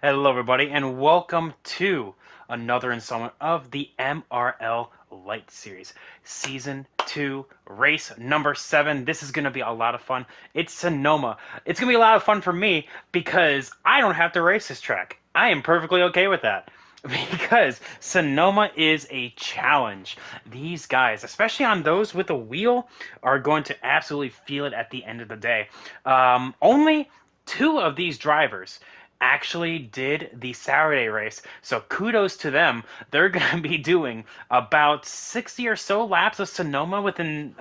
Hello, everybody, and welcome to another installment of the MRL Light Series, Season 2, Race number 7. This is going to be a lot of fun. It's Sonoma. It's going to be a lot of fun for me because I don't have to race this track. I am perfectly okay with that. Because Sonoma is a challenge. These guys, especially on those with a wheel, are going to absolutely feel it at the end of the day. Only two of these drivers actually did the Saturday race. So kudos to them. They're going to be doing about 60 or so laps of Sonoma within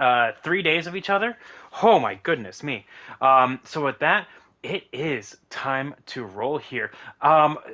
3 days of each other. Oh my goodness me. So with that, it is time to roll here.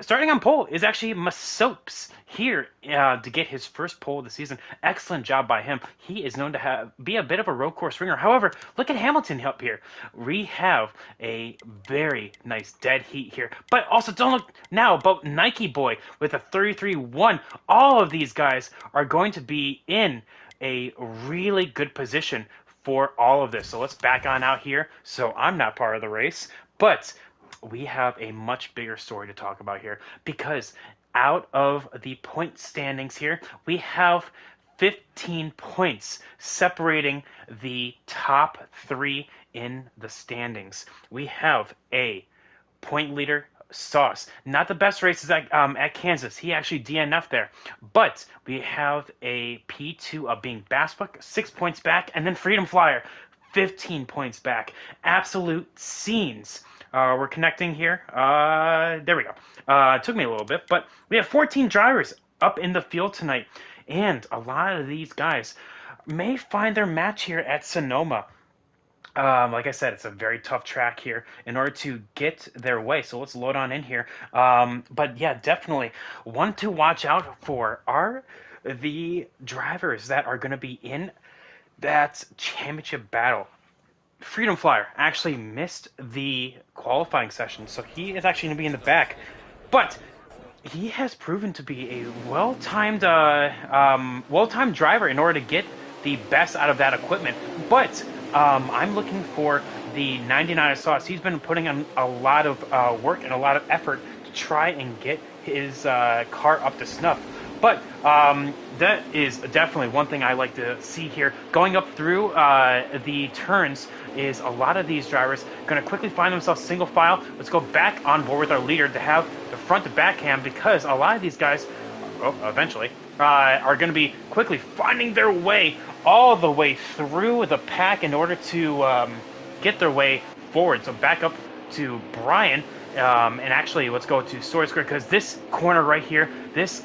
Starting on pole is actually Masopes here to get his first pole of the season. Excellent job by him. He is known to be a bit of a road course ringer. However, look at Hamilton up here. We have a very nice dead heat here. But also don't look now about Nike Boy with a 33-1. All of these guys are going to be in a really good position for all of this. So let's back on out here. So I'm not part of the race, but we have a much bigger story to talk about here because out of the point standings here, we have 15 points separating the top three in the standings. We have a point leader, Sauce. Not the best races at Kansas. He actually DNF'd there. But we have a P2 of being Bassbook, 6 points back, and then Freedom Flyer, 15 points back. Absolute scenes. We're connecting here. There we go. It took me a little bit, but we have 14 drivers up in the field tonight. And a lot of these guys may find their match here at Sonoma. Like I said, it's a very tough track here in order to get their way. So let's load on in here. But yeah, definitely one to watch out for are the drivers that are going to be in that championship battle. Freedom Flyer actually missed the qualifying session, so he is actually going to be in the back. But he has proven to be a well-timed driver in order to get the best out of that equipment. But I'm looking for the 99 Sauce. He's been putting in a lot of work and a lot of effort to try and get his car up to snuff. But that is definitely one thing I like to see here. Going up through the turns is a lot of these drivers going to quickly find themselves single file. Let's go back on board with our leader to have the front to back cam because a lot of these guys, eventually, are going to be quickly finding their way all the way through the pack in order to get their way forward. So back up to Brian. And actually, let's go to Sword Square because this corner right here, this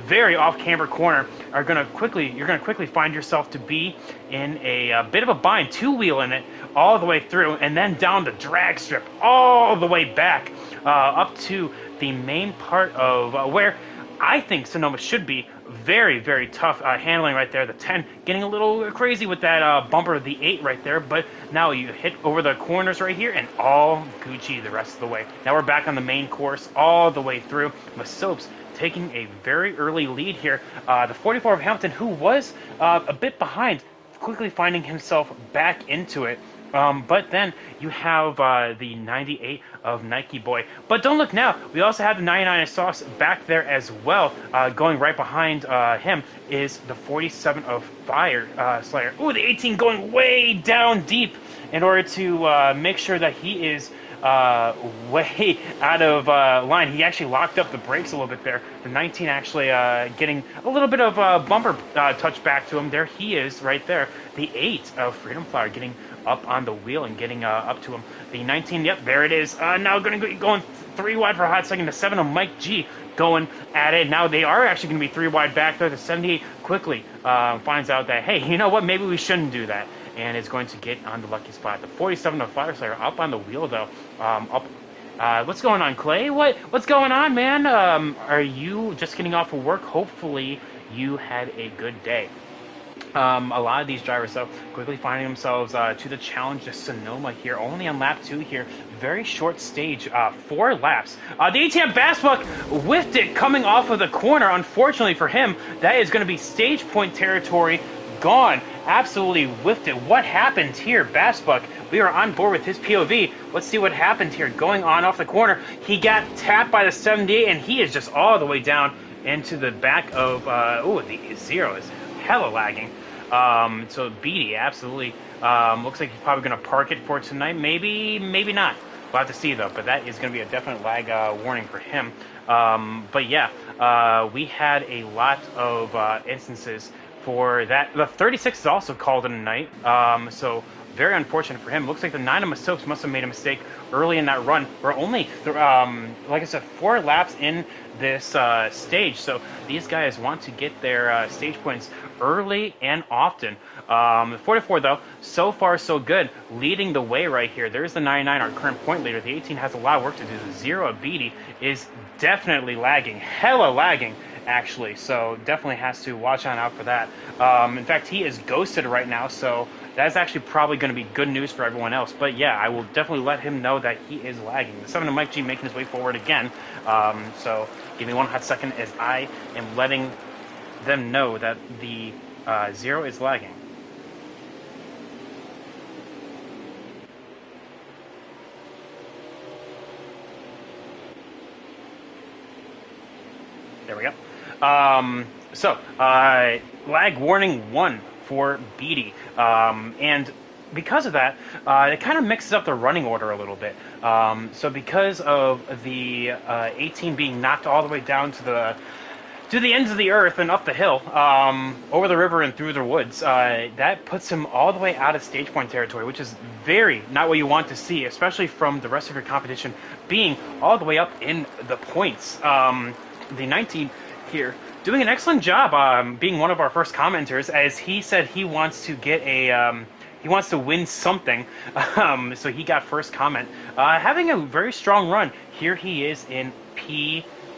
very off-camber corner, you're gonna quickly find yourself to be in a bit of a bind, two-wheel in it all the way through, and then down the drag strip all the way back up to the main part of where I think Sonoma should be. Very, very tough handling right there. The 10 getting a little crazy with that bumper of the 8 right there, but now you hit over the corners right here and all Gucci the rest of the way. Now we're back on the main course all the way through. Masopes taking a very early lead here. The 44 of Hamilton, who was a bit behind, quickly finding himself back into it. But then you have the 98 of Nike Boy. But don't look now. We also have the 99 of Sauce back there as well. Going right behind him is the 47 of Fire Slayer. Ooh, the 18 going way down deep in order to make sure that he is way out of line. He actually locked up the brakes a little bit there. The 19 actually getting a little bit of bumper touch back to him. There he is right there. The 8 of Freedom Flower getting up on the wheel and getting up to him. The 19, yep, there it is. Now going 3 wide for a hot second. The 7 of Mike G going at it. Now they are actually going to be 3 wide back there. The 78 quickly finds out that, hey, you know what, maybe we shouldn't do that. And is going to get on the lucky spot. The 47 of Fire Slayer up on the wheel, though. What's going on, Clay? What's going on, man? Are you just getting off of work? Hopefully you had a good day. A lot of these drivers, though, quickly finding themselves to the challenge of Sonoma here, only on lap 2 here. Very short stage, 4 laps. The ATM Bassbook whiffed it coming off of the corner. Unfortunately for him, that is going to be stage point territory. gone. Absolutely whiffed it. What happened here? Bassbuck, we are on board with his POV. Let's see what happened here. Going on off the corner, he got tapped by the 78, and he is just all the way down into the back of, the Zero is hella lagging. So Beatty, absolutely, looks like he's probably going to park it for tonight. Maybe not. We'll have to see, though, but that is going to be a definite lag warning for him. But yeah, we had a lot of instances for that. The 36 is also called in a night, so very unfortunate for him. Looks like the 9 of Masopes must have made a mistake early in that run. We're only, like I said, 4 laps in this stage, so these guys want to get their stage points early and often. The 44, though, so far so good, leading the way right here. There's the 99, our current point leader. The 18 has a lot of work to do. The 0 Beatty is definitely lagging, hella lagging, actually, so definitely has to watch on out for that. In fact, he is ghosted right now, so that's actually probably going to be good news for everyone else. But yeah, I will definitely let him know that he is lagging. The 7 of Mike G making his way forward again, so give me one hot second as I am letting them know that the 0 is lagging. There we go. So, lag warning 1 for Beatty. And because of that, it kind of mixes up the running order a little bit. So because of the 18 being knocked all the way down to the ends of the earth and up the hill, over the river and through the woods, that puts him all the way out of stage point territory, which is very not what you want to see, especially from the rest of your competition being all the way up in the points. The 19 here doing an excellent job, being one of our first commenters, as he said he wants to get a he wants to win something, so he got first comment, having a very strong run. Here he is in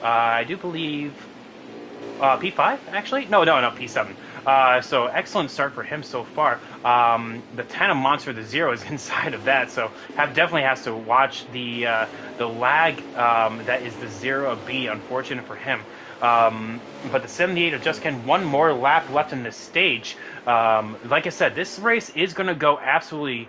I do believe P5, actually? No, P7. So excellent start for him so far. The 10 of Monster, the 0 is inside of that, so definitely has to watch the lag that is the 0 of B, unfortunate for him. But the 78 of Just Ken, one more lap left in this stage. Like I said, this race is going to go absolutely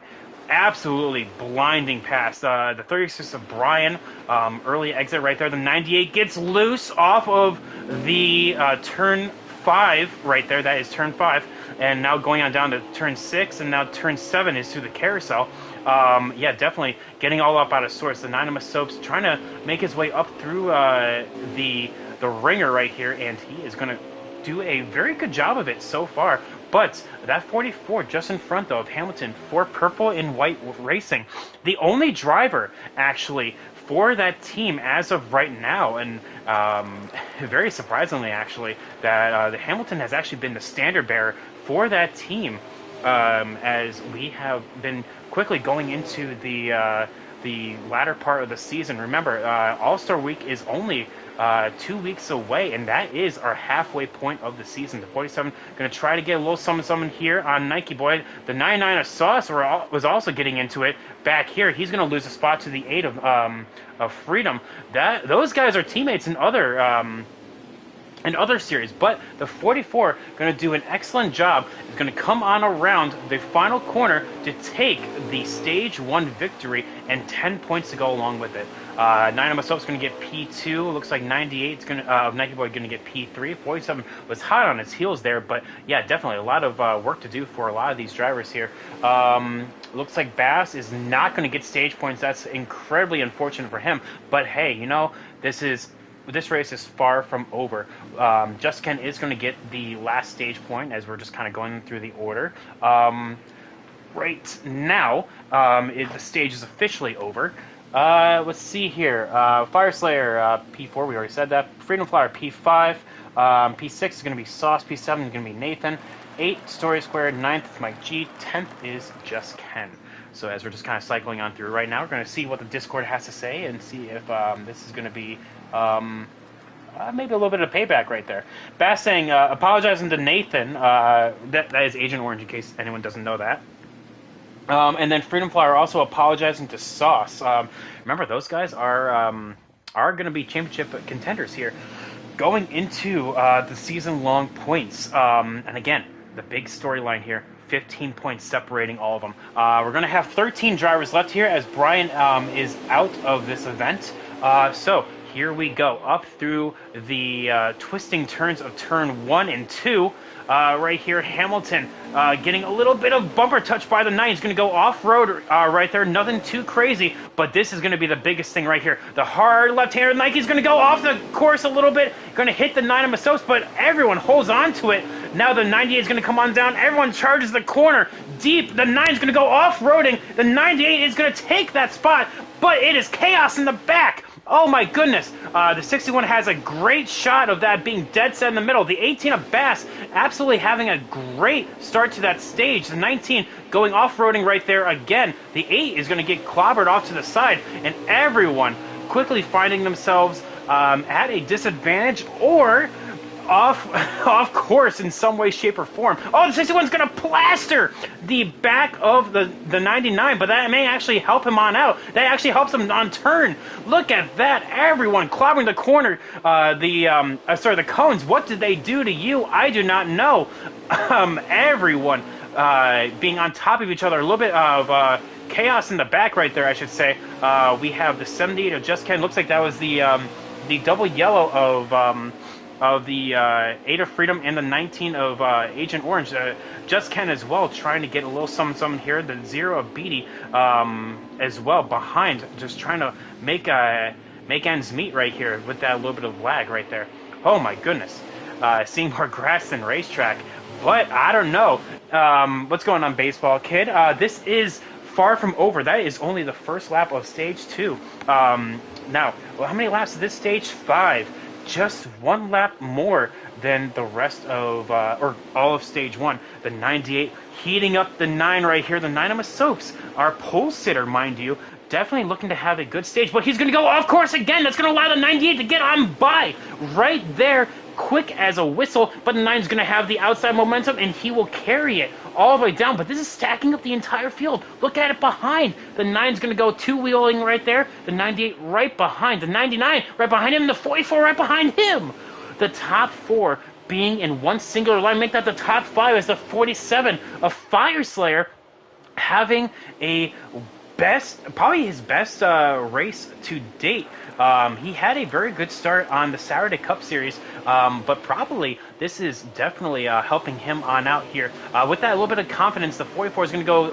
blinding past. The 36 of Brian, early exit right there. The 98 gets loose off of the turn 5 right there. That is turn 5. And now going on down to turn 6, and now turn 7 is through the carousel. Yeah, definitely getting all up out of sorts. The 9 of Soaps trying to make his way up through the ringer right here, and he is going to do a very good job of it so far. But that 44 just in front, though, of Hamilton for Purple and White Racing, the only driver, actually, for that team as of right now, and very surprisingly, actually, that the Hamilton has actually been the standard bearer for that team, as we have been quickly going into the latter part of the season. Remember, All-Star Week is only 2 weeks away, and that is our halfway point of the season. The 47 going to try to get a little something here on Nike Boy. The 99 of Sauce was also getting into it back here. He's going to lose a spot to the 8 of Freedom. Those guys are teammates in other series, but the 44 going to do an excellent job. Is going to come on around the final corner to take the stage 1 victory, and 10 points to go along with it. 9 of myself is going to get P2. Looks like 98 is going to Nike Boy going to get P3. 47 was hot on his heels there, but yeah, definitely a lot of work to do for a lot of these drivers here. Looks like Bass is not going to get stage points. That's incredibly unfortunate for him. But hey, you know, this race is far from over. Just Ken is going to get the last stage point, as we're just kind of going through the order. Right now, the stage is officially over. Let's see here. Fire Slayer, P4, we already said that. Freedom Flower, P5. P6 is going to be Sauce. P7 is going to be Nathan. 8, Story Squared. 9th is Mike G. 10th is Just Ken. So as we're just kind of cycling on through right now, we're going to see what the Discord has to say and see if this is going to be maybe a little bit of payback right there. Bass saying, apologizing to Nathan. That is Agent Orange, in case anyone doesn't know that. And then Freedom Flower also apologizing to Sauce. Remember, those guys are going to be championship contenders here, going into the season-long points. And again, the big storyline here. 15 points separating all of them. We're going to have 13 drivers left here as Brian is out of this event. So here we go, up through the twisting turns of turn 1 and 2. Right here, Hamilton getting a little bit of bumper touch by the 9. He's going to go off-road right there. Nothing too crazy, but this is going to be the biggest thing right here. The hard left-hander Nike's going to go off the course a little bit. Going to hit the 9 of Masos, but everyone holds on to it. Now the 98 is going to come on down. Everyone charges the corner deep. The 9 is going to go off-roading. The 98 is going to take that spot, but it is chaos in the back. Oh my goodness. The 61 has a great shot of that being dead set in the middle. The 18 of Bass absolutely having a great start to that stage. The 19 going off-roading right there again. The 8 is going to get clobbered off to the side, and everyone quickly finding themselves at a disadvantage or off course in some way, shape, or form. Oh, the 61's going to plaster the back of the 99, but that may actually help him on out. That actually helps him on turn. Look at that. Everyone clobbering the corner. The cones. What did they do to you? I do not know. Everyone being on top of each other. A little bit of chaos in the back right there, I should say. We have the 78 of Just Ken. Looks like that was the double yellow of the 8 of Freedom and the 19 of Agent Orange. Just Ken as well, trying to get a little something here. The 0 of Beatty as well behind, just trying to make ends meet right here with that little bit of lag right there. Oh my goodness. Seeing more grass than racetrack. But I don't know. What's going on, baseball kid? This is far from over. That is only the first lap of stage 2. Now, well, how many laps is this stage? 5. Just one lap more than the rest of, or all of stage 1. The 98 heating up the 9 right here. The 9 of Soaps, our pole sitter, mind you, definitely looking to have a good stage. But he's going to go off course again. That's going to allow the 98 to get on by right there, quick as a whistle. But the 9 is going to have the outside momentum, and he will carry it all the way down. But this is stacking up the entire field. Look at it behind. The 9 is going to go two-wheeling right there. The 98 right behind. The 99 right behind him. The 44 right behind him. The top 4 being in one singular line. Make that the top 5 as the 47 of Fire Slayer having a probably his best race to date. He had a very good start on the Saturday Cup Series, but probably this is definitely helping him on out here. With that little bit of confidence, the 44 is going to go,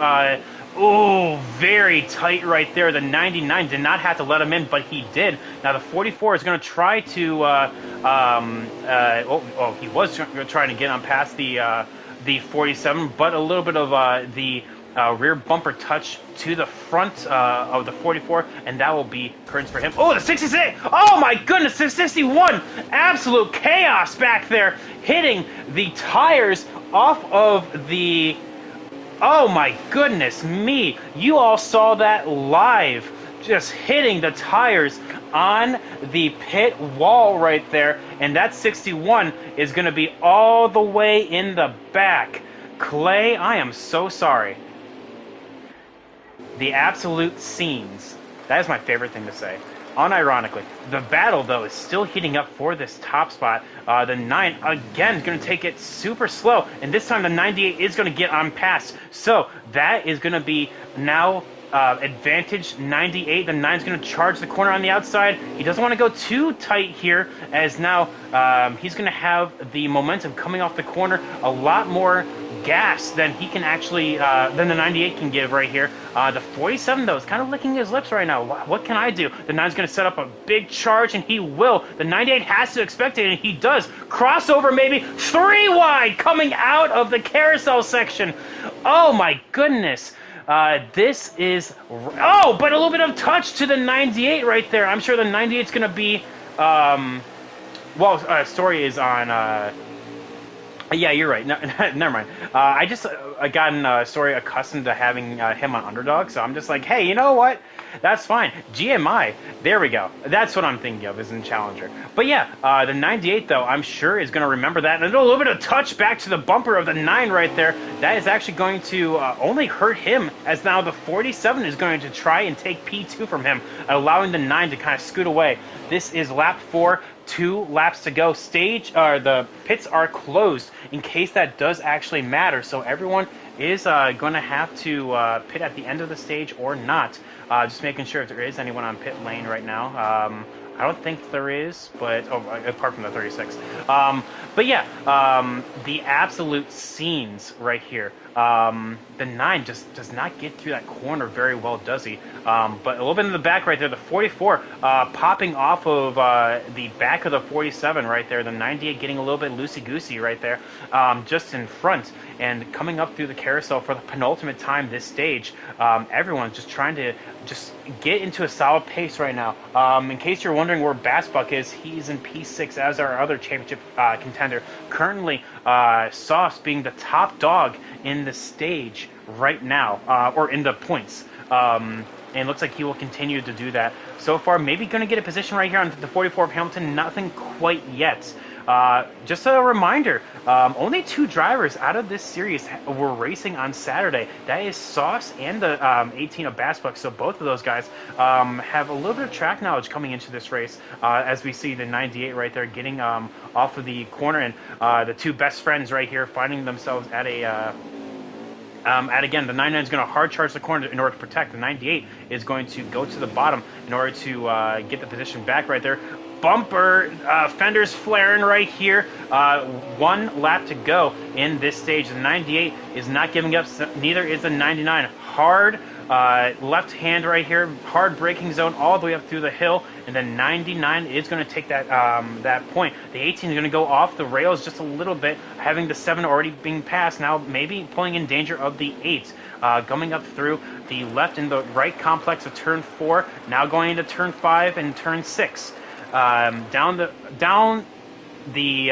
very tight right there. The 99 did not have to let him in, but he did. Now the 44 is going to try to, he was trying to get on past the 47, but a little bit of the rear bumper touch to the front of the 44, and that will be curtains for him. Oh, the 66! Oh my goodness, the 61! Absolute chaos back there, hitting the tires off of the... Oh my goodness me! You all saw that live, just hitting the tires on the pit wall right there, and that 61 is going to be all the way in the back. Clay, I am so sorry. The absolute scenes. That is my favorite thing to say. Unironically. The battle, though, is still heating up for this top spot. The 9, again, is going to take it super slow. And this time the 98 is going to get on past. So that is going to be now advantage 98. The 9 is going to charge the corner on the outside. He doesn't want to go too tight here, as now he's going to have the momentum coming off the corner. A lot more gas than he can actually, than the 98 can give right here. The 47, though, is kind of licking his lips right now. What can I do? The 9's going to set up a big charge, and he will. The 98 has to expect it, and he does. Crossover, maybe. 3 wide coming out of the carousel section. Oh, my goodness. This is... Oh, but a little bit of touch to the 98 right there. I'm sure the 98's going to be... Story is on... Yeah, you're right. No, never mind. I just gotten Story accustomed to having him on Underdog, so I'm just like, hey, you know what? That's fine. GMI. There we go. That's what I'm thinking of, isn't Challenger. But yeah, the 98, though, I'm sure is going to remember that. And a little bit of touch back to the bumper of the 9 right there. That is actually going to only hurt him, as now the 47 is going to try and take P2 from him, allowing the 9 to kind of scoot away. This is lap 4. 2 laps to go. The pits are closed in case that does actually matter. So everyone is going to have to pit at the end of the stage or not. Just making sure if there is anyone on pit lane right now. I don't think there is, but apart from the 36. But yeah, the absolute scenes right here. The 9 just does not get through that corner very well, does he? But a little bit in the back right there, the 44 popping off of the back of the 47 right there. The 98 getting a little bit loosey-goosey right there, just in front. And coming up through the carousel for the penultimate time this stage. Everyone's just trying to just get into a solid pace right now. In case you're wondering where Bassbuck is, he's in P6 as our other championship contender. Currently, Sauce being the top dog in the stage right now, or in the points. And it looks like he will continue to do that. So far, maybe going to get a position right here on the 44 of Hamilton. Nothing quite yet. Just a reminder, only 2 drivers out of this series were racing on Saturday. That is Sauce and the 18 of Bassbuck. So both of those guys have a little bit of track knowledge coming into this race. As we see the 98 right there getting off of the corner, and the 2 best friends right here finding themselves at a... again, the 99 is going to hard charge the corner in order to protect. The 98 is going to go to the bottom in order to get the position back right there. Bumper, fenders flaring right here. 1 lap to go in this stage. The 98 is not giving up, neither is the 99. Hard left hand right here, hard braking zone all the way up through the hill, and then 99 is going to take that that point. The 18 is going to go off the rails just a little bit, having the 7 already being passed, now maybe pulling in danger of the 8. Coming up through the left and the right complex of turn 4, now going into turn 5 and turn 6. Down the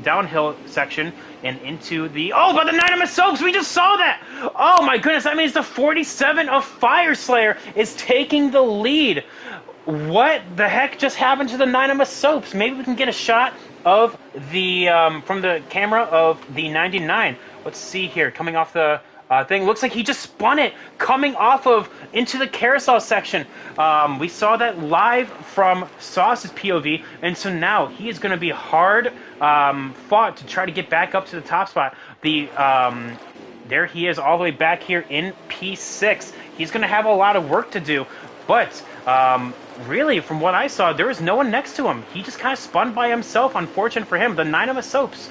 downhill section and into the... Oh, but the 9 of Soaps! We just saw that! Oh my goodness, that means the 47 of Fire Slayer is taking the lead. What the heck just happened to the 9 of Soaps? Maybe we can get a shot of the from the camera of the 99. Let's see here, coming off the thing. Looks like he just spun it coming off of into the carousel section. We saw that live from Sauce's POV, and so now he is going to be hard fought to try to get back up to the top spot. There he is all the way back here in P6. He's going to have a lot of work to do, but really, from what I saw, there was no one next to him. He just kind of spun by himself. Unfortunate for him. The 9 of Soaps,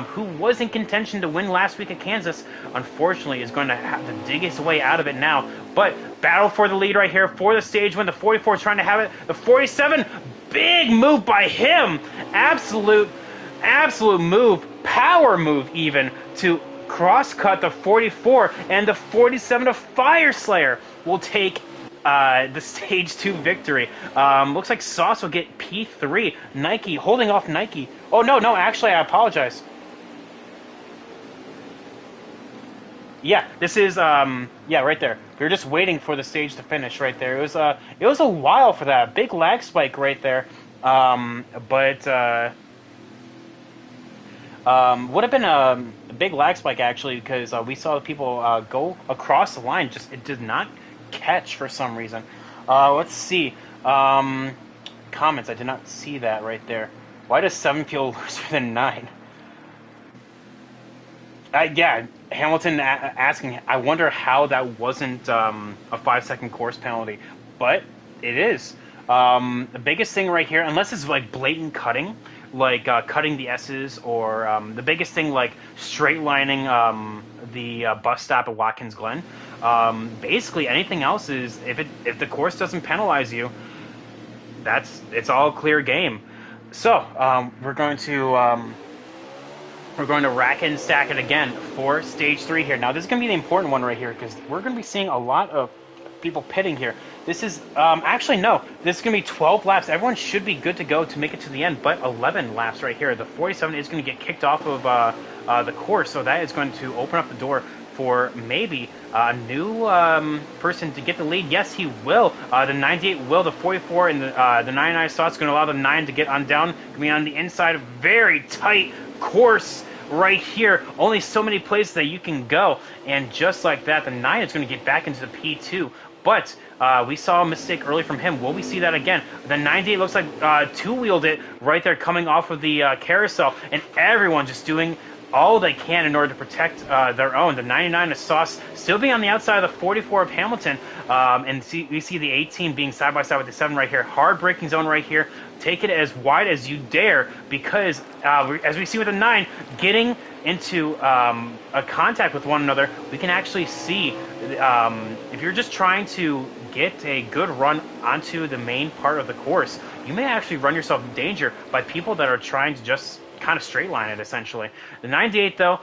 who was in contention to win last week at Kansas, unfortunately is going to have to dig his way out of it now. But battle for the lead right here for the stage when the 44 is trying to have it. The 47, big move by him. Absolute move. Power move even to cross-cut the 44, and the 47 of Fire Slayer will take the stage 2 victory. Looks like Sauce will get P3. Nike holding off Nike. Oh no, actually I apologize. Yeah, this is yeah, right there. We were just waiting for the stage to finish right there. It was a while for that. Big lag spike right there. But would have been a big lag spike actually, because we saw people go across the line. Just it did not catch for some reason. Let's see. Comments. I did not see that right there. Why does 7 feel looser than 9? Yeah, Hamilton asking. I wonder how that wasn't a 5-second course penalty, but it is. The biggest thing right here, unless it's like blatant cutting, like cutting the S's, or the biggest thing like straight lining the bus stop at Watkins Glen. Basically, anything else is if the course doesn't penalize you, it's all clear game. So we're going to rack and stack it again for stage 3 here. Now this is going to be the important one right here, because we're going to be seeing a lot of people pitting here. This is actually no, this is going to be 12 laps. Everyone should be good to go to make it to the end, but 11 laps right here. The 47 is going to get kicked off of the course, so that is going to open up the door for maybe a new person to get the lead. Yes, he will. The 98 will. The 44 and the 99 Sauce is going to allow the 9 to get on down. Coming on the inside, of very tight course right here. Only so many places that you can go, and just like that, the 9 is going to get back into the P2. But we saw a mistake early from him. Will we see that again? The 98 looks like two-wheeled it right there coming off of the carousel, and everyone just doing all they can in order to protect their own. The 99 of Sauce still being on the outside of the 44 of Hamilton, and we see the 18 being side by side with the 7 right here. Hard braking zone right here. Take it as wide as you dare, because as we see with the 9 getting into a contact with one another, we can actually see if you're just trying to get a good run onto the main part of the course, you may actually run yourself in danger by people that are trying to just kind of straight line it, essentially. The 98, though,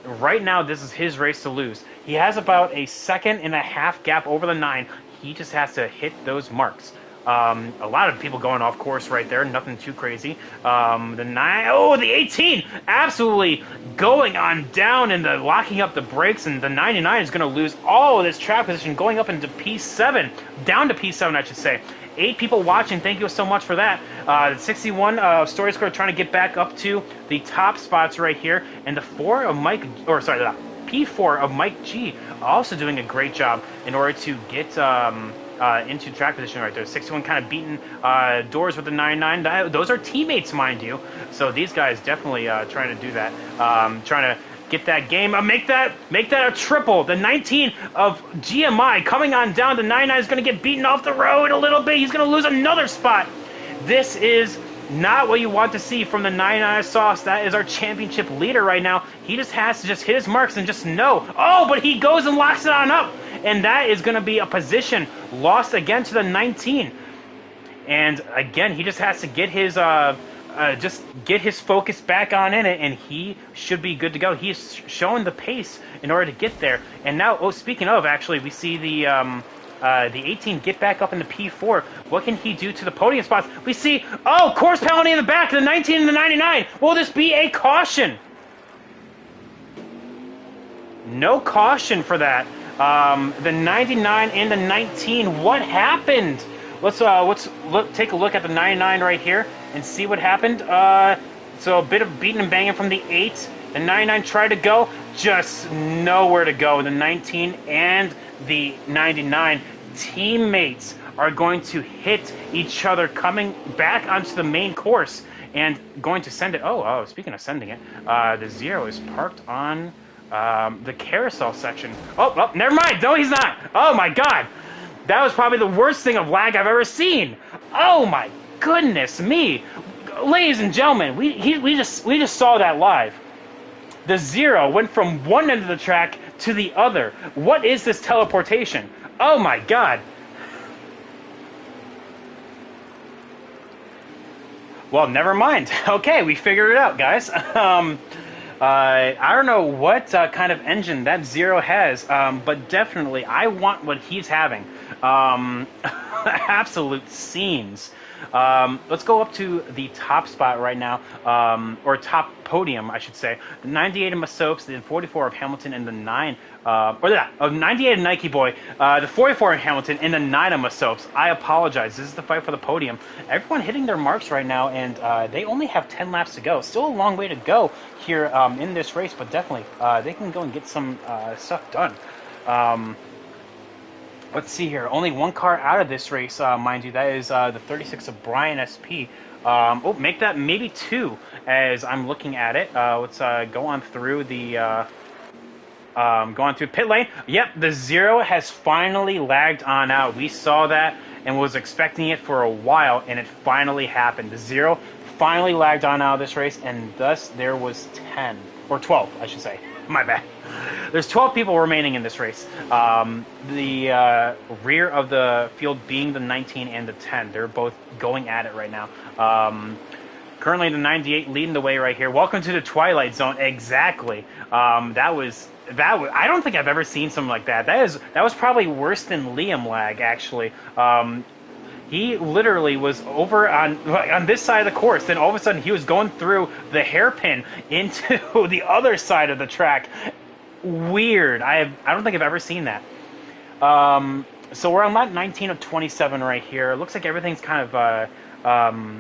right now this is his race to lose. He has about a 1.5 gap over the 9. He just has to hit those marks. A lot of people going off course right there, nothing too crazy. The 9, oh, the 18, absolutely going on down and locking up the brakes, and the 99 is going to lose all of this track position going up into P7, down to P7, I should say. 8 people watching, thank you so much for that. 61 Story Square trying to get back up to the top spots right here, and the 4 of Mike, or sorry, the P4 of Mike G also doing a great job in order to get into track position right there. 61 kind of beating doors with the 99. Those are teammates, mind you. So these guys definitely trying to do that. Trying to get that game. Make that a triple. The 19 of GMI coming on down. The 99 is going to get beaten off the road a little bit. He's going to lose another spot. This is not what you want to see from the 99 Sauce. That is our championship leader right now. He just has to just hit his marks and just know. Oh, but he goes and locks it on up. And that is going to be a position lost again to the 19. And again, he just has to get his focus back on in it, and he should be good to go. He's showing the pace in order to get there. And now, oh, speaking of, actually, we see the 18 get back up in the P4. What can he do to the podium spots? We see, oh, course penalty in the back, the 19 and the 99. Will this be a caution? No caution for that. The 99 and the 19, what happened? Let's take a look at the 99 right here and see what happened. So a bit of beating and banging from the 8. The 99 tried to go, just nowhere to go. The 19 and the 99 teammates are going to hit each other coming back onto the main course and going to send it. Oh, speaking of sending it, the 0 is parked on the carousel section. Oh, never mind. No, he's not. Oh my God, that was probably the worst thing of lag I've ever seen. Oh my goodness me, ladies and gentlemen, we just saw that live. The 0 went from one end of the track to the other. What is this teleportation? Oh my God. Well, never mind. Okay, we figured it out, guys. I don't know what kind of engine that 0 has, but definitely I want what he's having. Absolute scenes. Let's go up to the top spot right now, or top podium, I should say. The 98 of Masopes, the 44 of Hamilton, and the 9, of 98 of Nike Boy, the 44 of Hamilton, and the 9 of Masopes. I apologize. This is the fight for the podium. Everyone hitting their marks right now, and they only have 10 laps to go. Still a long way to go here in this race, but definitely they can go and get some stuff done. Let's see here. Only one car out of this race, mind you. That is the 36 of Brian SP. Make that maybe 2 as I'm looking at it. Let's go on through the pit lane. Yep, the 0 has finally lagged on out. We saw that and was expecting it for a while, and it finally happened. The 0 finally lagged on out of this race, and thus there was 10, or 12, I should say. My bad. There's 12 people remaining in this race. The rear of the field being the 19 and the 10. They're both going at it right now. Currently the 98 leading the way right here. Welcome to the Twilight Zone. Exactly. That was I don't think I've ever seen something like that. That was probably worse than Liam lag, actually. He literally was over on this side of the course. Then all of a sudden he was going through the hairpin into the other side of the track. Weird. I don't think I've ever seen that. So we're on lap 19 of 27 right here. It looks like everything's kind of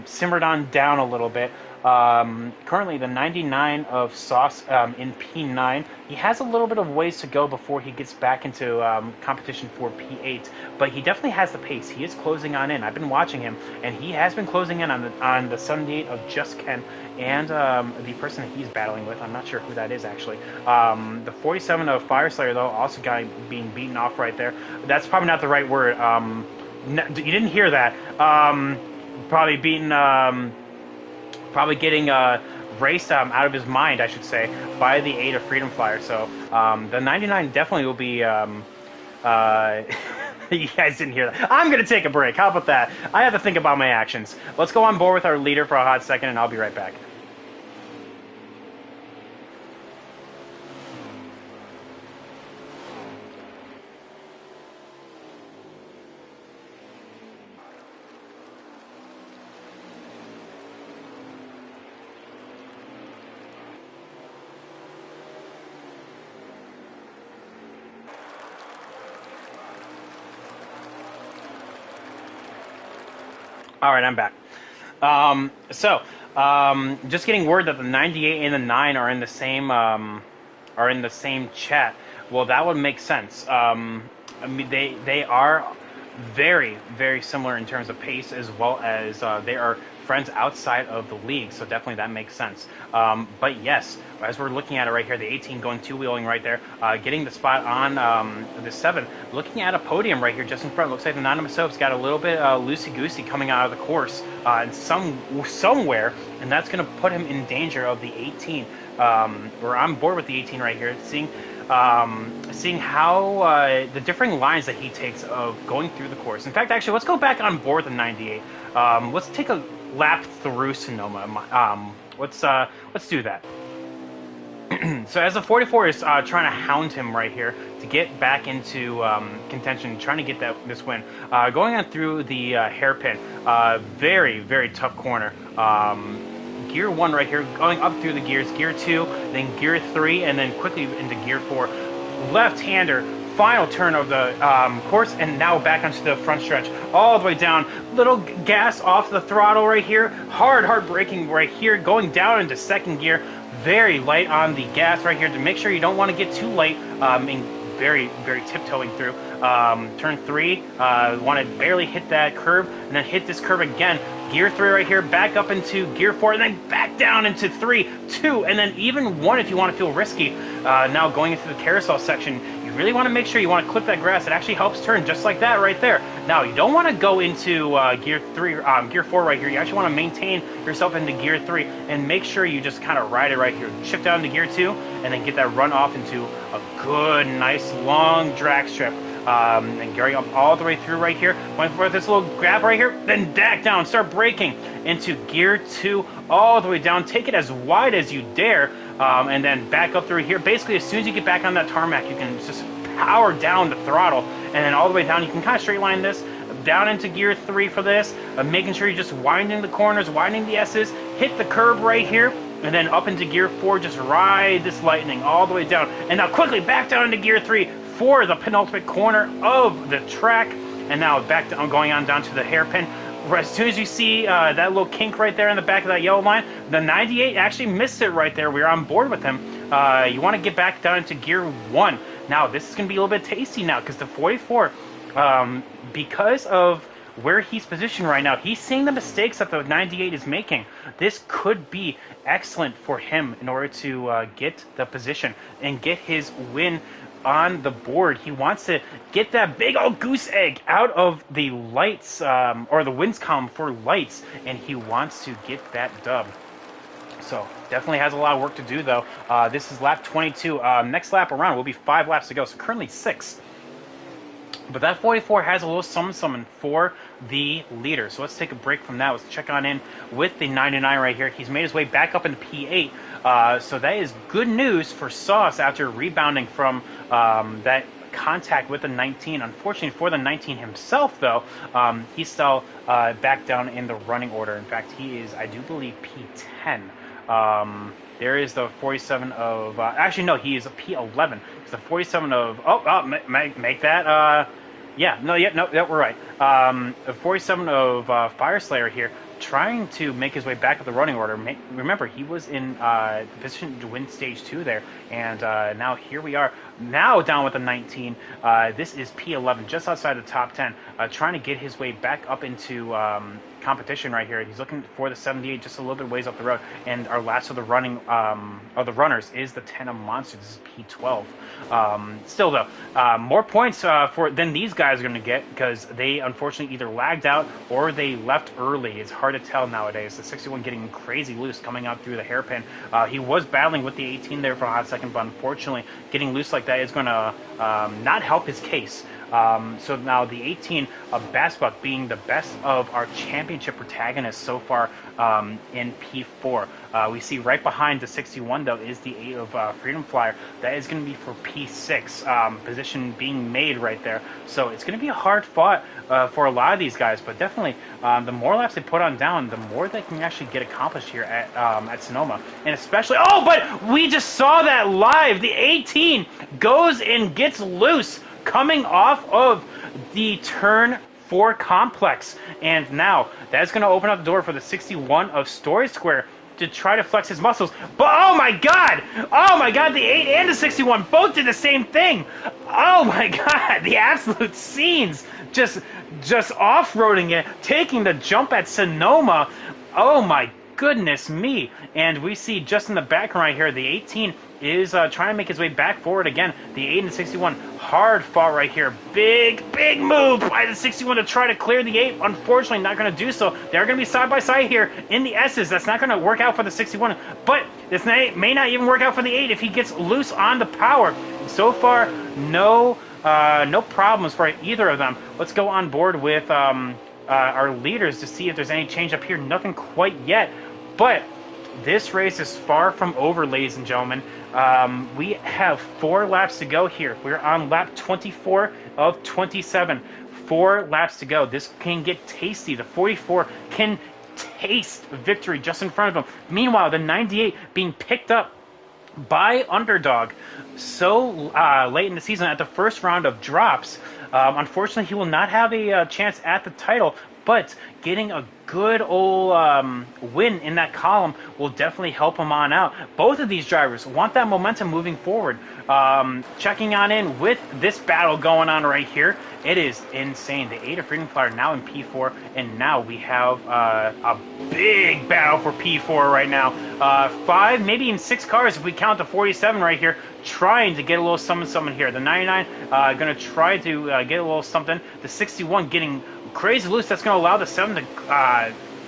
simmered on down a little bit. Currently, the 99 of Sauce in P9. He has a little bit of ways to go before he gets back into competition for P8, but he definitely has the pace. He is closing on in. I've been watching him, and he has been closing in on the 78 of Just Ken and the person that he's battling with. I'm not sure who that is, actually. The 47 of Fire Slayer, though, also being beaten off right there. That's probably not the right word. You didn't hear that. Probably beaten... probably getting raced out of his mind, I should say, by the 8 of Freedom Flyer. So the 99 definitely will be... you guys didn't hear that. I'm going to take a break. How about that? I have to think about my actions. Let's go on board with our leader for a hot second, and I'll be right back. All right, I'm back. Just getting word that the 98 and the 9 are in the same chat. Well, that would make sense. I mean, they are very, very similar in terms of pace, as well as they are friends outside of the league, so definitely that makes sense. But yes, as we're looking at it right here, the 18 going two-wheeling right there, getting the spot on the 7, looking at a podium right here just in front. Looks like the Anonymous Soap's got a little bit loosey-goosey coming out of the course somewhere, and that's going to put him in danger of the 18. We're on board with the 18 right here, seeing how the differing lines that he takes of going through the course. In fact, actually, let's go back on board the 98. Let's take a lap through Sonoma. Let's do that. So as the 44 is trying to hound him right here to get back into contention, trying to get this win, going on through the hairpin, very, very tough corner. Gear 1 right here, going up through the gears, Gear 2, then Gear 3, and then quickly into Gear 4. Left-hander, final turn of the course, and now back onto the front stretch, all the way down. Little gas off the throttle right here, hard braking right here, going down into second gear. Very light on the gas right here to make sure you don't want to get too light, and very, very tiptoeing through. Turn 3, want to barely hit that curve, and then hit this curve again. Gear 3 right here, back up into Gear 4, and then back down into 3, 2, and then even 1 if you want to feel risky. Now going into the carousel section, you really want to make sure you want to clip that grass. It actually helps turn just like that right there. Now, you don't want to go into Gear 4 right here. You actually want to maintain yourself into Gear 3 and make sure you just kind of ride it right here. Shift down to Gear 2 and then get that run off into a good, nice, long drag strip. And going up all the way through right here, going for this little grab right here, then back down, start braking into Gear 2, all the way down, take it as wide as you dare, and then back up through here. Basically, as soon as you get back on that tarmac, you can just power down the throttle, and then all the way down, you can kind of straight line this, down into Gear 3 for this, making sure you're just winding the corners, winding the S's, hit the curb right here, and then up into Gear 4, just ride this lightning all the way down, and now quickly back down into Gear 3, for the penultimate corner of the track, and now back down, going on down to the hairpin. As soon as you see that little kink right there in the back of that yellow line, the 98 actually missed it right there. We're on board with him. You want to get back down into Gear 1. Now, this is going to be a little bit tasty now, because the 44, because of where he's positioned right now, he's seeing the mistakes that the 98 is making. This could be excellent for him in order to get the position and get his win on the board. He wants to get that big old goose egg out of the lights, or the wins column for lights, and he wants to get that dub. So definitely has a lot of work to do, though. This is lap 22. Next lap around will be 5 laps to go, so currently 6. But that 44 has a little summon for the leader. So let's take a break from that. Let's check on in with the 99 right here. He's made his way back up into P8. So that is good news for Sauce after rebounding from that contact with the 19. Unfortunately for the 19 himself, though, he's still back down in the running order. In fact, he is, I do believe, P10. There is the 47 of... actually, no, he is a P11. It's the 47 of... make that... yeah, no, we're right. The 47 of Fire Slayer here, trying to make his way back up the running order. Remember, he was in position to win stage 2 there, and now here we are. Now down with a 19. This is P11, just outside the top 10, trying to get his way back up into competition right here. He's looking for the 78, just a little bit ways up the road. And our last of the runners is the 10 of Monsters. This is P12. Still though, more points than these guys are going to get, because they unfortunately either lagged out or they left early. It's hard to tell nowadays. The 61 getting crazy loose coming out through the hairpin. He was battling with the 18 there for a hot second, but unfortunately getting loose like that is going to not help his case. So now the 18 of Bassbuck being the best of our championship protagonists so far in P4. We see right behind the 61 though is the 8 of Freedom Flyer. That is going to be for P6, position being made right there. So it's going to be a hard fought for a lot of these guys, but definitely the more laps they put on down, the more they can actually get accomplished here at Sonoma. And especially, oh, but we just saw that live. The 18 goes and gets loose coming off of the turn 4 complex, and now that's going to open up the door for the 61 of Story Square to try to flex his muscles. But oh my god, the 8 and the 61 both did the same thing. Oh my god, the absolute scenes, just off-roading it, taking the jump at Sonoma. Oh my goodness me. And we see just in the background right here, the 18 is trying to make his way back forward again. The 8 and the 61, hard fought right here. Big move by the 61 to try to clear the 8. Unfortunately, not going to do so. They're going to be side by side here in the S's. That's not going to work out for the 61, but this may not even work out for the 8 if he gets loose on the power. So far, no problems for either of them. Let's go on board with our leaders to see if there's any change up here. Nothing quite yet, but this race is far from over, ladies and gentlemen. We have 4 laps to go here. We're on lap 24 of 27. 4 laps to go. This can get tasty. The 44 can taste victory just in front of him. Meanwhile, the 98 being picked up by Underdog so late in the season at the first round of drops. Unfortunately, he will not have a chance at the title, but getting a good old win in that column will definitely help him on out. Both of these drivers want that momentum moving forward. Checking on in with this battle going on right here. It is insane. The 8 of Freedom Flyer now in P4, and now we have a big battle for P4 right now. 5, maybe even 6 cars if we count the 47 right here, trying to get a little something here. The 99 going to try to get a little something. The 61 getting crazy loose. That's going to allow the 7 to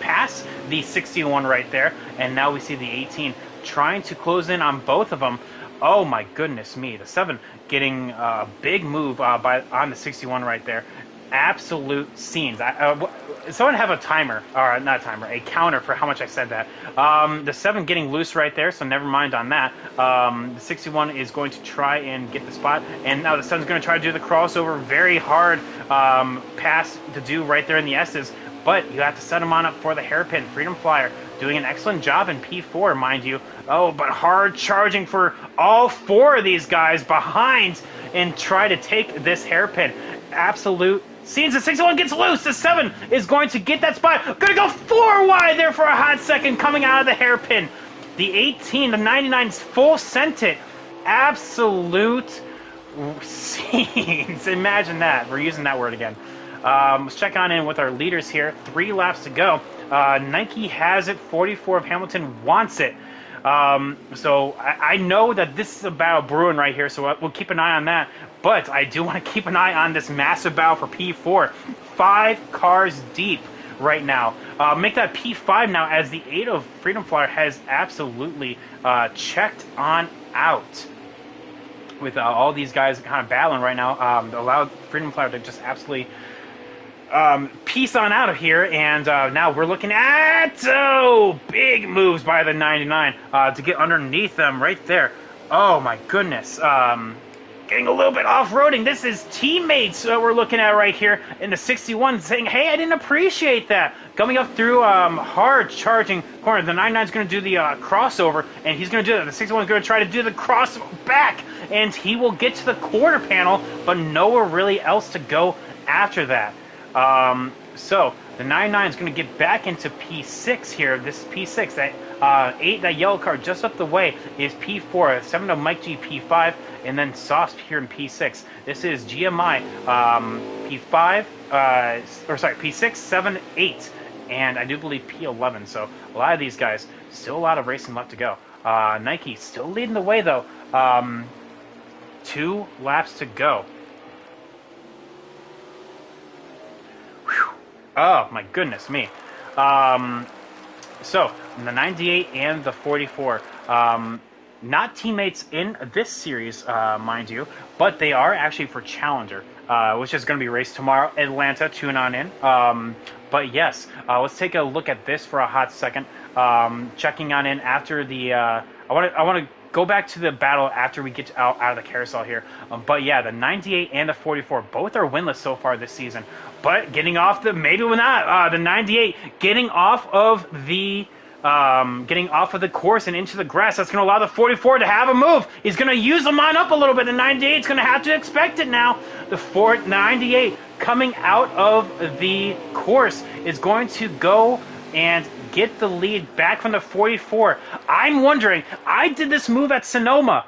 pass the 61 right there. And now we see the 18 trying to close in on both of them. Oh my goodness me. The 7 getting a big move on the 61 right there. Absolute scenes. Someone have a timer, or not a timer, a counter for how much I said that. The 7 getting loose right there, so never mind on that. The 61 is going to try and get the spot, and now the 7's going to try to do the crossover. Very hard pass to do right there in the S's, but you have to set him on up for the hairpin. Freedom Flyer doing an excellent job in P4, mind you. Oh, but hard charging for all 4 of these guys behind and try to take this hairpin. Absolute scenes. The 61 gets loose. The 7 is going to get that spot. Going to go 4 wide there for a hot second coming out of the hairpin. The 18, the 99's full sent it. Absolute scenes. Imagine that. We're using that word again. Let's check on in with our leaders here. 3 laps to go. Nike has it. 44 of Hamilton wants it. So I know that this is a battle brewing right here, so we'll keep an eye on that. But I do want to keep an eye on this massive battle for P4. 5 cars deep right now. Make that P5 now, as the 8 of Freedom Flyer has absolutely checked on out. With all these guys kind of battling right now, allowed Freedom Flyer to just absolutely piece on out of here, and now we're looking at big moves by the 99 to get underneath them right there. Oh my goodness. Getting a little bit off-roading. This is teammates that we're looking at right here in the 61 saying, hey, I didn't appreciate that. Coming up through hard charging corner. The 99's going to do the crossover, and he's going to do that. The 61 is going to try to do the cross back, and he will get to the quarter panel, but nowhere really else to go after that. So The 99 is going to get back into P6 here. This is P6. That 8, that yellow card just up the way is P4. 7 of Mike G, P5, and then Sauce here in P6. This is GMI P5, P6, 7, 8, and I do believe P11. So a lot of these guys, still a lot of racing left to go. Nike still leading the way though. 2 laps to go. Whew. Oh my goodness me. So the 98 and the 44, not teammates in this series, mind you, but they are actually for Challenger, which is going to be raced tomorrow. Atlanta, tune on in. But yes, let's take a look at this for a hot second. Checking on in after the. I want to go back to the battle after we get out of the carousel here. But yeah, the 98 and the 44 both are winless so far this season. But getting off the the 98 getting off of the course and into the grass. That's going to allow the 44 to have a move. He's going to use the line up a little bit. The 98 is going to have to expect it now. The 98 coming out of the course is going to go and get the lead back from the 44. I'm wondering, I did this move at Sonoma.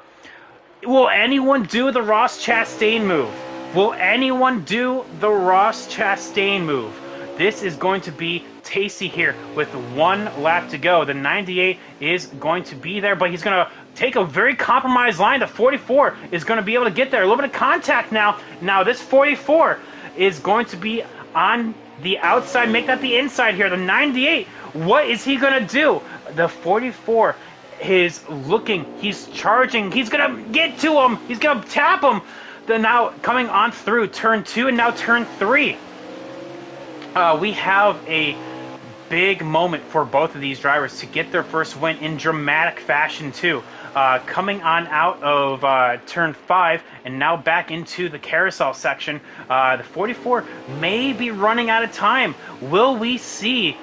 Will anyone do the Ross Chastain move? Will anyone do the Ross Chastain move? This is going to be tasty here with 1 lap to go. The 98 is going to be there, but he's going to take a very compromised line. The 44 is going to be able to get there. A little bit of contact now. Now this 44 is going to be on the outside, make that the inside here. The 98, what is he going to do? The 44 is looking, he's charging, he's going to get to him, he's going to tap him. Then now coming on through turn 2 and now turn 3. We have a big moment for both of these drivers to get their first win in dramatic fashion too. Coming on out of turn 5 and now back into the carousel section. The 44 may be running out of time. Will we see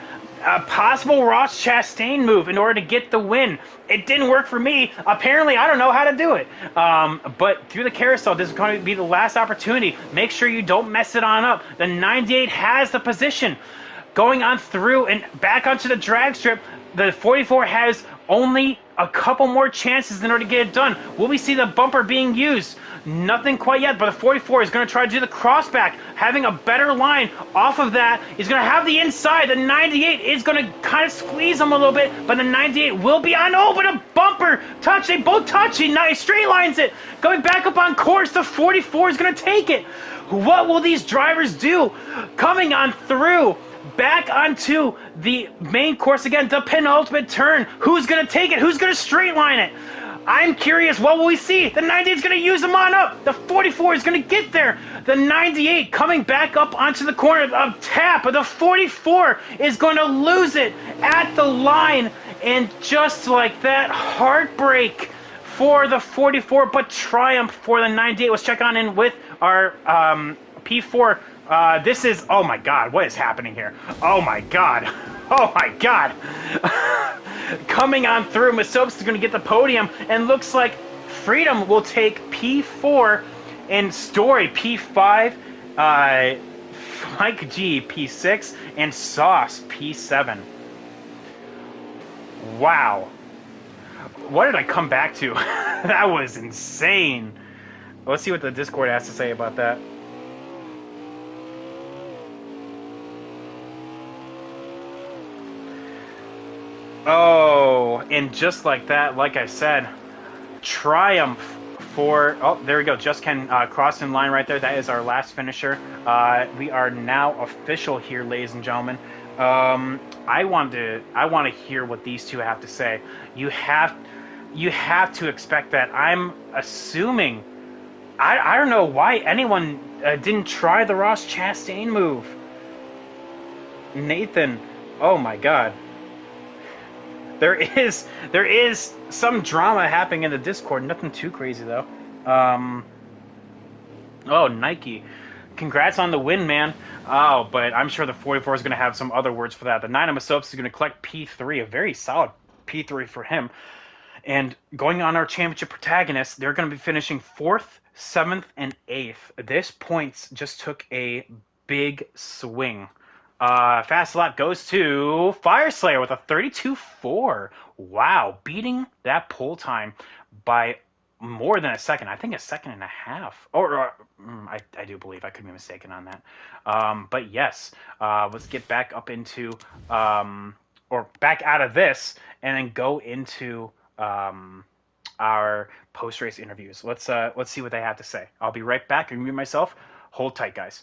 a possible Ross Chastain move in order to get the win? It didn't work for me. Apparently, I don't know how to do it. But through the carousel, this is going to be the last opportunity. Make sure you don't mess it on up. The 98 has the position. Going on through and back onto the drag strip, the 44 has only a couple more chances in order to get it done. Will we see the bumper being used? Nothing quite yet, but the 44 is going to try to do the crossback, having a better line off of that. He's going to have the inside. The 98 is going to kind of squeeze him a little bit, but the 98 will be on. Oh, but a bumper touch. They both touch. He straight lines it. Going back up on course, the 44 is going to take it. What will these drivers do? Coming on through. Back onto the main course again, the penultimate turn. Who's going to take it? Who's going to straight line it? I'm curious, what will we see? The 98 is going to use them on up. The 44 is going to get there. The 98 coming back up onto the corner of tap. The 44 is going to lose it at the line. And just like that, heartbreak for the 44, but triumph for the 98. Let's check on in with our P4. This is, oh my God, what is happening here? Oh my God. Oh my God. Coming on through, Masopes is going to get the podium, and looks like Freedom will take P4 and Story P5, Mike G P6, and Sauce P7. Wow. What did I come back to? That was insane. Let's see what the Discord has to say about that. Oh, and just like that, like I said, triumph for, oh, there we go, Just Ken crossed in line right there. That is our last finisher. We are now official here, ladies and gentlemen. I want to hear what these two have to say. You have to expect that. I'm assuming, I don't know why anyone didn't try the Ross Chastain move. Nathan, oh my God. There is some drama happening in the Discord. Nothing too crazy though. Oh, Nike, congrats on the win, man. Oh, but I'm sure the 44 is going to have some other words for that. The 9 of Masopes is going to collect P3, a very solid P3 for him. And going on our championship protagonists, they're going to be finishing 4th, 7th, and 8th. This points just took a big swing. Fast lap goes to Fire Slayer with a 32.4. Wow, beating that pole time by more than a second. I think a second and a half. I do believe I could be mistaken on that. But yes, let's get back up into or back out of this and then go into our post race interviews. Let's see what they have to say. I'll be right back and mute myself. Hold tight, guys.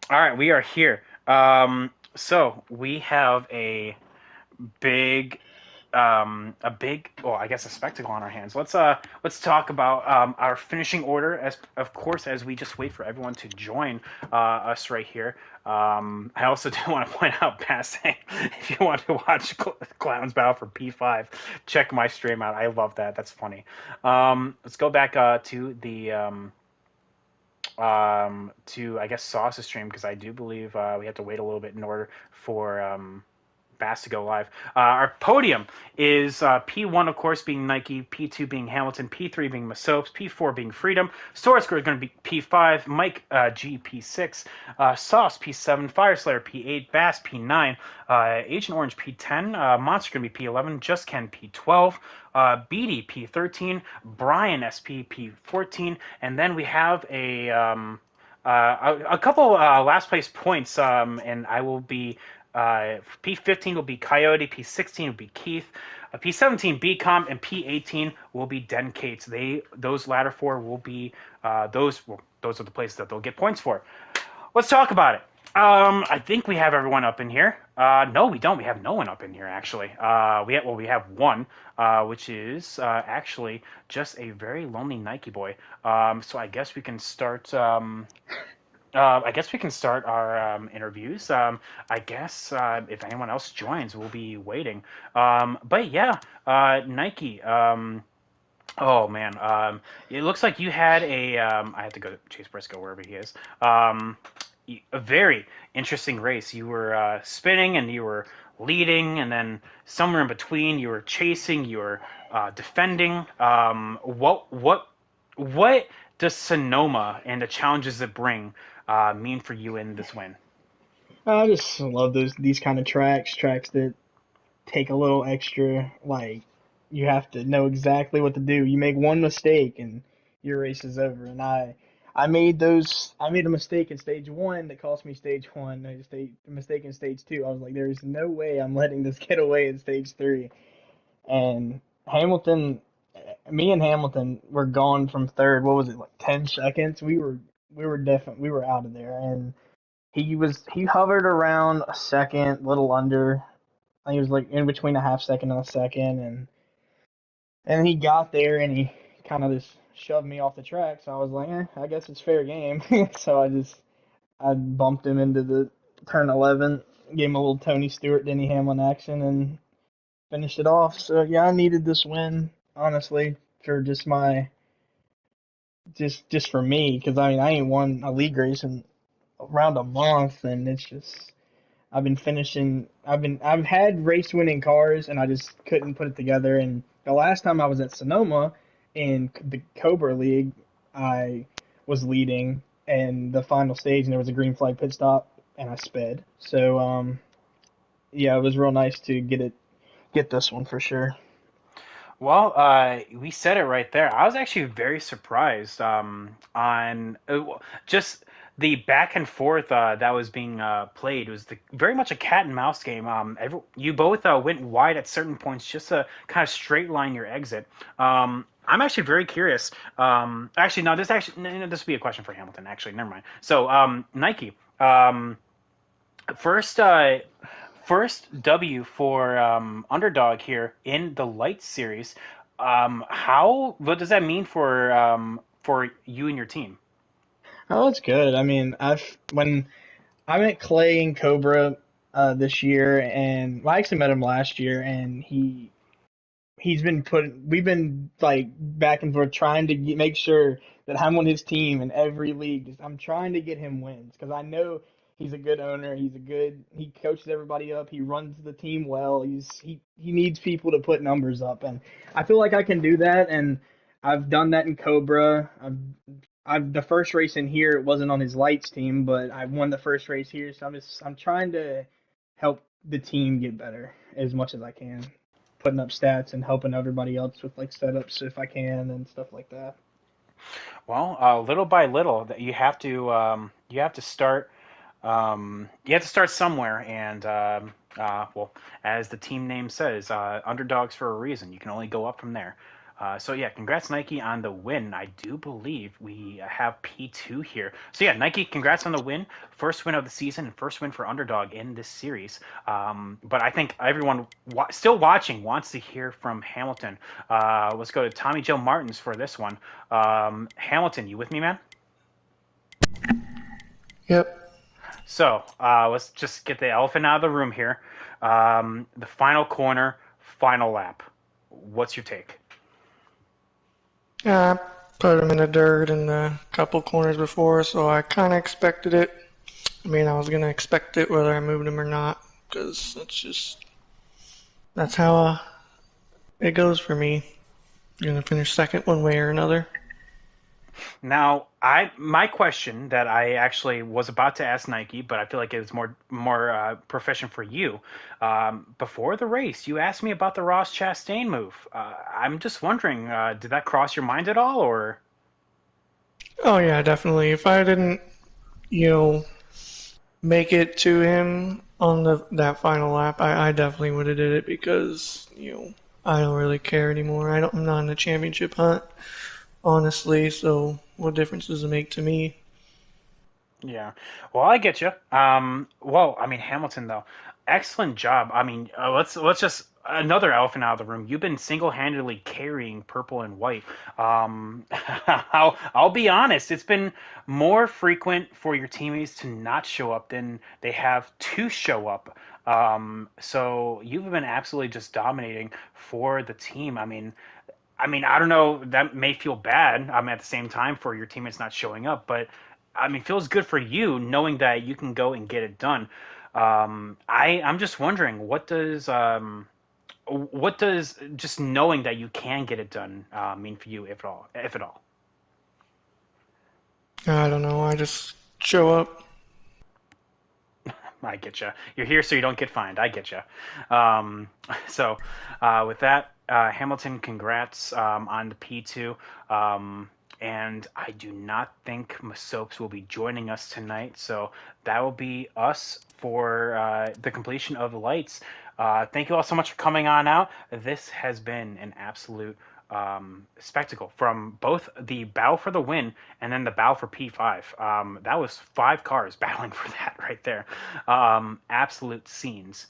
All right, we are here. So we have big well, I guess a spectacle on our hands. Let's talk about our finishing order, as of course, as we just wait for everyone to join us right here. I also do want to point out, passing, if you want to watch Clowns Battle for P5, check my stream out. I love that. That's funny. Let's go back to the to, I guess, Sauce's stream, because I do believe we have to wait a little bit in order for Bass to go live. Our podium is P1, of course, being Nike, P2 being Hamilton, P3 being Masopes, P4 being Freedom. Store Score is going to be P5, Mike G P6, Sauce P7, Fire Slayer P8, Bass P9, Agent Orange P10, Monster going to be P11, Just Ken P12, Beatty P13, Brian SP P14, and then we have a couple last place points, and I will be P15 will be Coyote, P16 will be Keith, P17 BCom, and P18 will be Den Cates. Those latter four will be those are the places that they'll get points for. Let's talk about it. I think we have everyone up in here. No, we don't. We have no one up in here, actually. We have one, which is actually just a very lonely Nike boy. So I guess we can start our interviews. I guess if anyone else joins, we'll be waiting. But yeah, Nike. Oh man, it looks like you had a. I have to go to Chase Briscoe wherever he is. A very interesting race. You were spinning and you were leading, and then somewhere in between, you were chasing. You were defending. What does Sonoma and the challenges it bring mean for you in this win? I just love these kind of tracks that take a little extra. Like you have to know exactly what to do. You make one mistake and your race is over. And I made a mistake in stage one that cost me stage one. A mistake in stage two. I was like, there's no way I'm letting this get away in stage three. And Hamilton, me and Hamilton were gone from third. What was it, like 10 seconds? We were out of there. And he hovered around a second, little under. I think he was like in between a half second and a second, and he got there and he kind of just shoved me off the track. So I was like, I guess it's fair game. So I bumped him into the turn 11, gave him a little Tony Stewart, Denny Hamlin action, and finished it off. So yeah, I needed this win honestly for just for me, because I mean I ain't won a league race in around a month, and it's just I've been finishing. I've had race winning cars, and I just couldn't put it together. And the last time I was at Sonoma in the Cobra League, I was leading in the final stage, and there was a green flag pit stop, and I sped. So yeah, it was real nice to get this one for sure. Well, we said it right there. I was actually very surprised on just the back and forth that was being played. It was very much a cat and mouse game. You both went wide at certain points just to kind of straight line your exit. I'm actually very curious. Actually, no, this would be a question for Hamilton. Actually, never mind. So, Nike. First, first W for Underdog here in the Light series. What does that mean for you and your team? Oh, it's good. I mean, when I met Clay and Cobra this year, and well, I actually met him last year, and he's been we've been like back and forth trying to make sure that I'm on his team in every league. I'm trying to get him wins because I know he's a good owner. He coaches everybody up. He runs the team well. He needs people to put numbers up, and I feel like I can do that. And I've done that in Cobra. I've the first race in here. It wasn't on his lights team, but I won the first race here. So I'm trying to help the team get better as much as I can, putting up stats and helping everybody else with like setups if I can and stuff like that. Well, little by little, you have to start you have to start somewhere, and well, as the team name says, underdogs for a reason. You can only go up from there. So yeah, congrats Nike on the win. I do believe we have P2 here. So yeah, Nike, congrats on the win. First win of the season and first win for Underdog in this series. But I think everyone still watching wants to hear from Hamilton. Let's go to Tommy Joe Martins for this one. Hamilton, you with me, man? Yep. So let's just get the elephant out of the room here. The final corner, final lap. What's your take? Yeah, I put him in the dirt in a couple corners before, so I kind of expected it. I mean, I was gonna expect it whether I moved him or not, because that's how it goes for me. You're gonna finish second one way or another. Now, my question that I actually was about to ask Nike, but I feel like it was more proficient for you. Before the race, you asked me about the Ross Chastain move. I'm just wondering, did that cross your mind at all, or? Oh yeah, definitely. If I didn't, you know, make it to him on that final lap, I definitely would have did it because I don't really care anymore. I'm not in a championship hunt, honestly. So what difference does it make to me? Yeah. Well, I get you. Well, I mean Hamilton though, excellent job. I mean, let's just another elephant out of the room. You've been single-handedly carrying purple and white. I'll be honest. It's been more frequent for your teammates to not show up than they have to show up. So you've been absolutely just dominating for the team. I don't know. That may feel bad. At the same time for your teammates not showing up, but it feels good for you knowing that you can go and get it done. I'm just wondering, what does just knowing that you can get it done mean for you, if at all, if at all? I don't know. I just show up. I get you. You're here so you don't get fined. I get you. So, with that, Hamilton, congrats on the P2. And I do not think Masopes will be joining us tonight. So that will be us for the completion of the lights. Thank you all so much for coming on out. This has been an absolute spectacle from both the battle for the win and then the battle for P5. That was five cars battling for that right there. Absolute scenes.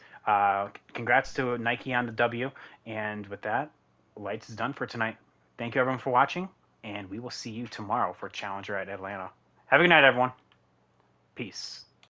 Congrats to Nike on the W. And with that, Lights is done for tonight. Thank you everyone for watching, and we will see you tomorrow for Challenger at Atlanta. Have a good night, everyone. Peace.